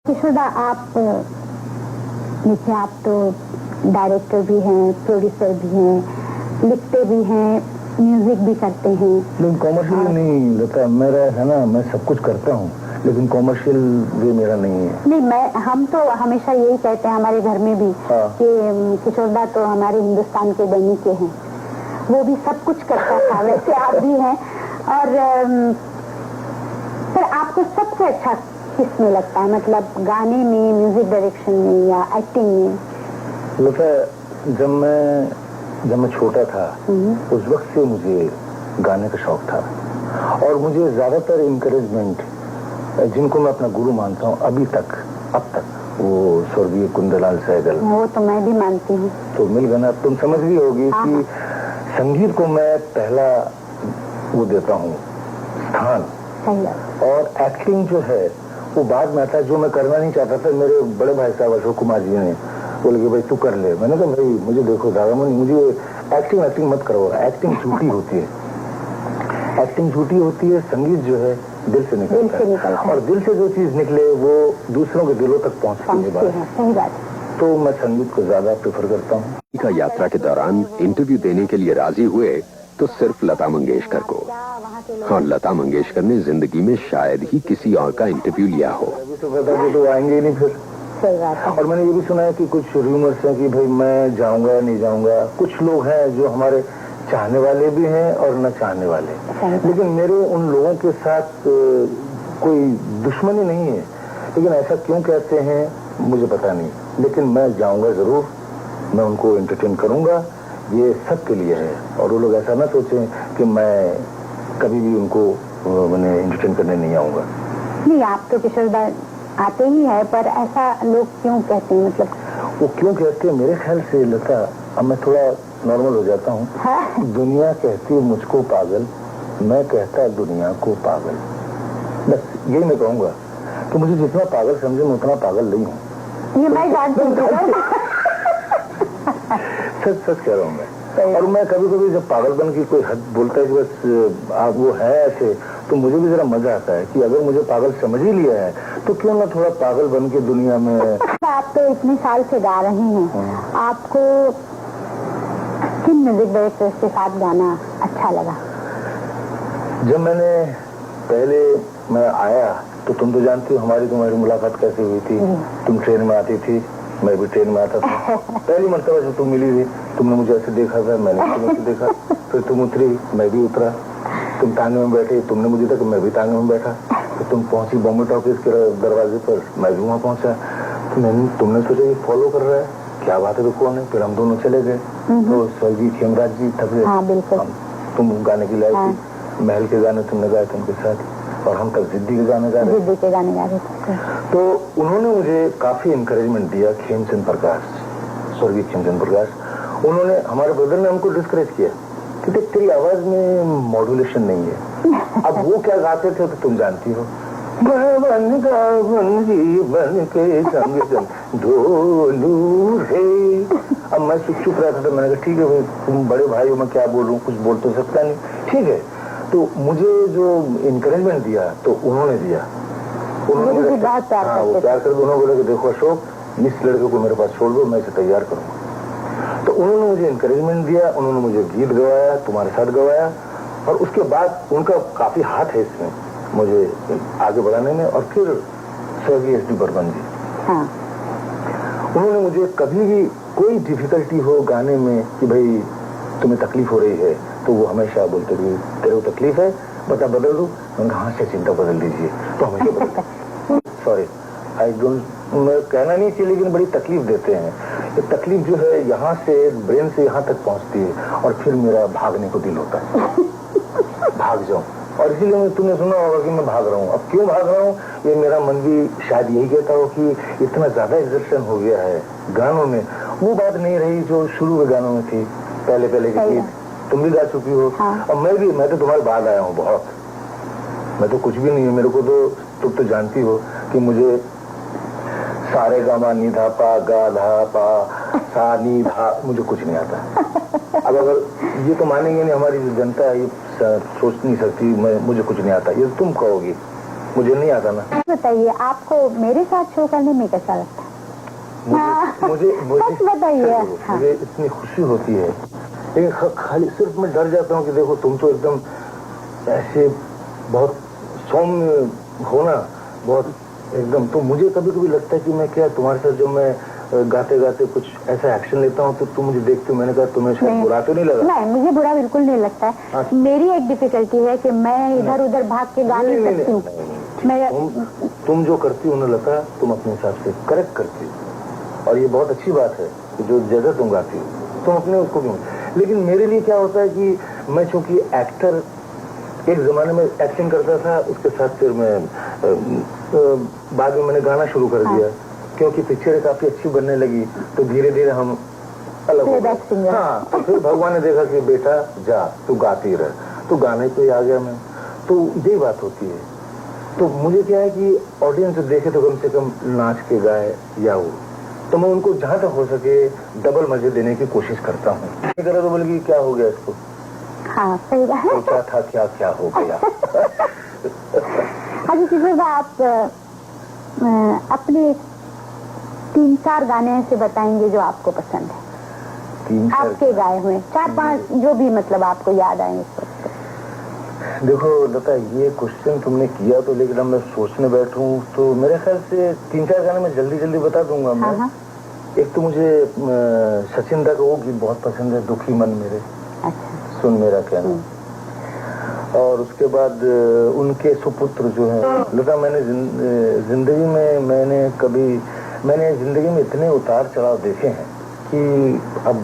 यशोदा, आप देखिए, आप तो डायरेक्टर भी हैं, प्रोड्यूसर भी हैं, लिखते भी हैं, म्यूजिक भी करते हैं। लेकिन कॉमर्शियल नहीं रहता मेरा, है ना। मैं सब कुछ करता हूँ लेकिन कॉमर्शियल वे मेरा नहीं है। नहीं, हम तो हमेशा यही कहते हैं हमारे घर में भी कि किशोरदा तो हमारे हिंदुस्तान के दैनिक हैं, वो भी सब कुछ करता था, वैसे आप भी हैं। और सर, आपको सबसे अच्छा किस में लगता है, मतलब गाने में, म्यूजिक डायरेक्शन में या एक्टिंग में? जब मैं छोटा था उस वक्त से मुझे गाने का शौक था और मुझे ज्यादातर इंकरेजमेंट जिनको मैं अपना गुरु मानता हूँ अब तक वो स्वर्गीय कुंदलाल सहगल, वो तो मैं भी मानती हूँ। तो मिल गया ना। तुम समझ गई होगी कि संगीत को मैं पहला वो देता हूँ स्थान, और एक्टिंग जो है वो बाद में आता है। जो मैं करना नहीं चाहता था, मेरे बड़े भाई साहब अशोक कुमार जी ने बोले कि भाई तू कर ले। मैंने कहा भाई मुझे देखो दादामन, मुझे एक्टिंग मत करो, एक्टिंग झूठी होती है। एक्टिंग झूठी होती है, संगीत जो है दिल से निकलता है और दिल से जो चीज निकले वो दूसरों के दिलों तक पहुंचती है। सही बात। तो मैं संगीत को ज्यादा प्रेफर करता हूँ। का यात्रा के दौरान इंटरव्यू देने के लिए राजी हुए तो सिर्फ लता मंगेशकर को, और लता मंगेशकर ने जिंदगी में शायद ही किसी और का इंटरव्यू लिया हो। अभी तो पता कि तो आएंगे ही नहीं फिर। सही बात है। और मैंने ये भी सुना है कि कुछ रूमर्स हैं कि भाई मैं जाऊंगा या नहीं जाऊंगा। कुछ लोग हैं जो हमारे चाहने वाले भी हैं और न चाहने वाले, लेकिन मेरे उन लोगों के साथ कोई दुश्मनी नहीं है। लेकिन ऐसा क्यों कहते हैं मुझे पता नहीं, लेकिन मैं जाऊंगा जरूर, मैं उनको एंटरटेन करूंगा, ये सबके लिए है। और वो लोग ऐसा ना सोचें कि मैं कभी भी उनको मैंने एंटरटेन करने नहीं आऊंगा। नहीं, आप तो किशोरदा आते ही है, पर ऐसा लोग क्यों कहते हैं? मतलब वो क्यों कहते हैं, मेरे ख्याल से लता, अब मैं थोड़ा नॉर्मल हो जाता हूँ। दुनिया कहती है मुझको पागल, मैं कहता दुनिया को पागल। बस यही मैं कहूँगा कि मुझे जितना पागल समझे मैं उतना पागल नहीं हूँ। ये मैं जानती हूँ। सच कह रहा हूँ मैं। और मैं कभी कभी जब पागलपन की कोई हद बोलता है कि बस आप वो है ऐसे, तो मुझे भी जरा मजा आता है कि अगर मुझे पागल समझ ही लिया है तो क्यों ना थोड़ा पागल बन के दुनिया में। आप तो इतने साल से गा रहे हैं, आपको किन म्यूजिक डायरेक्टर्स के साथ गाना अच्छा लगा? जब मैं आया तो तुम तो जानती हो तुम्हारी मुलाकात कैसे हुई थी। तुम ट्रेन में आती थी, मैं भी ट्रेन में आता था। पहली मरतबा जब तुम मिली थी, तुमने मुझे ऐसे देखा था, मैंने तुम्हें ऐसे देखा, फिर तुम उतरी, मैं भी उतरा। तुम टांगे में बैठे, तुमने मुझे देखा, मैं भी टांगे में बैठा। तो तुम पहुंची बॉम्बे टॉकीज के दरवाजे पर, मैं भी वहाँ पहुंचा। तो तुमने सोचा ये फॉलो कर रहा है, क्या बात है, तो कौन है? फिर हम दोनों चले गए। तो स्वर्गीय खेमराज जी थे, तुम गाने की लाई थी, महल के गाने तुमने गाए थे उनके साथ, और हम तक जिद्दी के गाने गा रहे थे। तो उन्होंने मुझे काफी इंकरेजमेंट दिया। खेमचंद प्रकाश, स्वर्गीय खेमचंद प्रकाश, उन्होंने, हमारे ब्रदर ने हमको डिस्करेज किया कि तेरी आवाज में मॉड्यूलेशन नहीं है। अब वो क्या गाते थे तो तुम जानती हो, बन के संग ढोलू है। अब मैं चुप रहता था, मैंने कहा ठीक है भाई, तुम बड़े भाई हो, मैं क्या बोल रहा हूँ, कुछ बोल तो सकता नहीं, ठीक है। तो मुझे जो इंकरेजमेंट दिया तो उन्होंने दिया, उन्होंने वो प्यार कर, उन्होंने बोला कि देखो अशोक, इस लड़के को मेरे पास छोड़ दो, मैं इसे तैयार करूंगा। तो उन्होंने मुझे इंकरेजमेंट दिया, उन्होंने मुझे गीत गवाया, तुम्हारे साथ गवाया, और उसके बाद उनका काफी हाथ है इसमें मुझे आगे बढ़ाने में। और फिर स्वर्गीय एस डी बर्मन जी, उन्होंने मुझे कभी भी कोई डिफिकल्टी हो गाने में कि भाई तुम्हें तकलीफ हो रही है, तो वो हमेशा बोलते थे तेरे को तकलीफ है, बता बदल दो। उनका हाँ से चिंता बदल दीजिए, तो हमेशा बदल। सॉरी, आई डोंट, मैं कहना नहीं चाहिए, लेकिन बड़ी तकलीफ देते हैं। ये तकलीफ जो है यहाँ से ब्रेन से यहाँ तक पहुँचती है, और फिर मेरा भागने को दिल होता है, भाग जाऊं। और इसीलिए तुमने सुना होगा कि मैं भाग रहा हूँ। अब क्यों भाग रहा हूँ, ये मेरा मन भी शायद यही कहता हो कि इतना ज्यादा एग्जर्शन हो गया है गानों में, वो बात नहीं रही जो शुरू के गानों में थी। पहले के गीत तुम भी गा चुकी हो, और मैं तो तुम्हारे बाद आया हूँ बहुत। मैं तो कुछ भी नहीं है, मेरे को तो तुम तो जानती हो कि मुझे सारे गामा नी धा पा गा धा पा सा नी धा, मुझे कुछ नहीं आता। अब अगर ये तो मानेंगे नहीं, हमारी जो जनता है ये सोच नहीं सकती मुझे कुछ नहीं आता, ये तुम कहोगी मुझे नहीं आता ना। बताइए आपको मेरे साथ शो करने में कैसा लगता है? मुझे सच बताइए। हाँ। मुझे इतनी खुशी होती है, लेकिन खाली सिर्फ मैं डर जाता हूँ कि देखो तुम तो एकदम ऐसे बहुत सौम्य हो ना, बहुत एकदम। तो मुझे कभी कभी लगता है कि मैं क्या तुम्हारे साथ जब मैं गाते गाते कुछ ऐसा एक्शन लेता हूँ तो तुम मुझे देखते हो। मैंने कहा तुम्हें शायद बुरा तो नहीं लगा? नहीं, मुझे बुरा बिल्कुल नहीं लगता है। मेरी एक डिफिकल्टी है कि मैं इधर उधर भाग के गा नहीं सकती हूँ। तुम जो करती हो ना लता, तुम अपने हिसाब से करेक्ट करती हो, और ये बहुत अच्छी बात है कि जो जगह तुम गाती हो तुम अपने उसको भी। लेकिन मेरे लिए क्या होता है कि मैं चूंकि एक्टर, एक जमाने में एक्टिंग करता था, उसके साथ फिर मैं बाद में मैंने गाना शुरू कर दिया। क्योंकि पिक्चरें काफी अच्छी बनने लगी तो धीरे धीरे हम अलग हो गए। हाँ, तो फिर भगवान ने देखा कि बेटा जा तू गाती रह, तो गाने पे आ गया मैं। तो यही बात होती है। तो मुझे क्या है कि ऑडियंस देखे तो कम से कम नाच के गाए या वो, तो मैं उनको जहां तक हो सके डबल मजे देने की कोशिश करता हूँ। तो बोलेगी क्या हो गया इसको? हाँ सही बात है। क्या था, क्या क्या हो गया? अभी किसी आप अपने 3-4 गाने ऐसे बताएंगे जो आपको पसंद है, आपके गाए हुए 4-5 जो भी मतलब आपको याद आए इस वक्त। देखो लता, ये क्वेश्चन तुमने किया तो, लेकिन अब मैं सोचने बैठूं तो मेरे ख्याल से 3-4 गाने मैं जल्दी जल्दी बता दूंगा मैं। हाँ। एक तो मुझे सचिन दा का वो गीत बहुत पसंद है, दुखी मन मेरे। अच्छा। सुन मेरा कहना। और उसके बाद उनके सुपुत्र जो है लता, मैंने जिंदगी में मैंने जिंदगी में इतने उतार चढ़ाव देखे हैं कि अब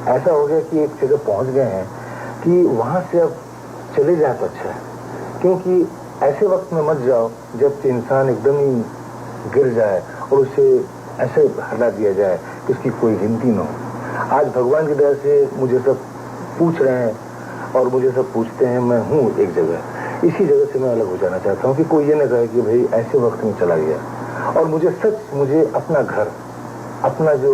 ऐसा हो गया कि एक जगह पहुंच गए हैं कि वहां से अब चले जाए तो अच्छा है। क्योंकि ऐसे वक्त में मत जाओ जब इंसान एकदम ही गिर जाए और उसे ऐसे हटा दिया जाए कि उसकी कोई गिनती न हो। आज भगवान की दया से मुझे सब पूछ रहे हैं और मुझे सब पूछते हैं, मैं हूँ एक जगह, इसी जगह से मैं अलग हो जाना चाहता हूँ कि कोई ये न कहे कि भाई ऐसे वक्त में चला गया। और मुझे अपना घर, अपना जो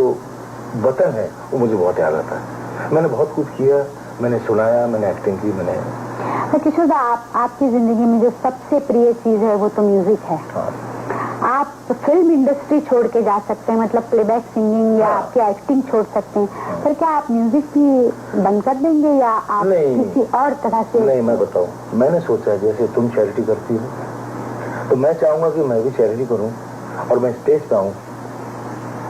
वतन है वो मुझे बहुत याद आता है। मैंने बहुत कुछ किया, मैंने सुनाया, मैंने एक्टिंग की, मैंने। किशोर दा, आपकी जिंदगी में जो सबसे प्रिय चीज है वो तो म्यूजिक है। हाँ। आप फिल्म इंडस्ट्री छोड़ के जा सकते हैं, मतलब प्लेबैक सिंगिंग या आपकी एक्टिंग छोड़ सकते हैं। हाँ। फिर क्या आप म्यूजिक भी बंद कर देंगे या आप किसी और तरह से? नहीं, मैं बताऊं, मैंने सोचा जैसे तुम चैरिटी करती हो तो मैं चाहूंगा कि मैं भी चैरिटी करूं और मैं स्टेज पे आऊं,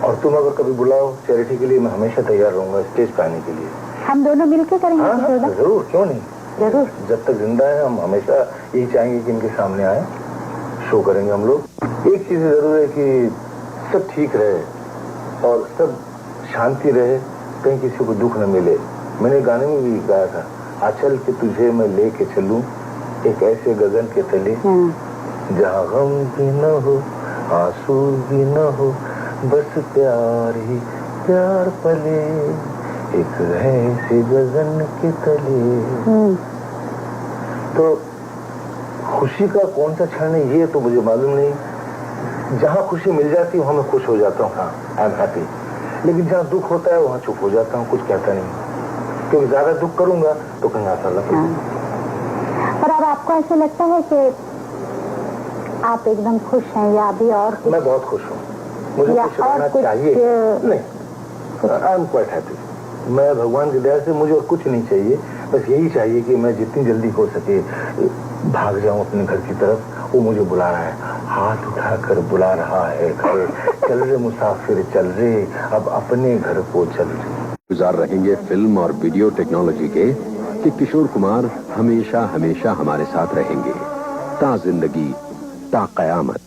और तुम अगर कभी बुलाओ चैरिटी के लिए मैं हमेशा तैयार रहूंगा स्टेज पे आने के लिए। हम दोनों मिलकर करेंगे। हाँ, जरूर, क्यों नहीं, जरूर। जब तक जिंदा है हम हमेशा यही चाहेंगे कि इनके सामने आए, शो करेंगे हम लोग। एक चीज जरूर है कि सब ठीक रहे और सब शांति रहे, कहीं किसी को दुख न मिले। मैंने गाने में भी गाया था, आंचल के तुझे मैं लेके चलूं एक ऐसे गगन के तले जहाँ गम भी न हो आंसू भी न हो, बस प्यार ही प्यार पले एक ऐसे गगन के तले। तो खुशी का कौन सा क्षण है ये तो मुझे मालूम नहीं। जहाँ खुशी मिल जाती है वहाँ मैं खुश हो जाता हूँ, हाँ आई एम हैप्पी। लेकिन जहाँ दुख होता है वहाँ चुप हो जाता हूँ, कुछ कहता नहीं, क्योंकि ज्यादा दुख करूंगा तो कहीं आता लग। पर अब आपको ऐसा लगता है कि आप एकदम खुश हैं या अभी और कुछ? मैं बहुत खुश हूँ, मुझे खुश रहना चाहिए। नहीं, आई एम क्वाइट हैप्पी। मैं भगवान की दया से मुझे और कुछ नहीं चाहिए, बस यही चाहिए कि मैं जितनी जल्दी हो सके भाग जाऊं अपने घर की तरफ। वो मुझे बुला रहा है, हाथ उठाकर बुला रहा है घर, चल रे मुसाफिर चल रे अब अपने घर को चल रे। गुजार रहेंगे फिल्म और वीडियो टेक्नोलॉजी के कि किशोर कुमार हमेशा हमेशा हमारे साथ रहेंगे, ता जिंदगी ता कयामत।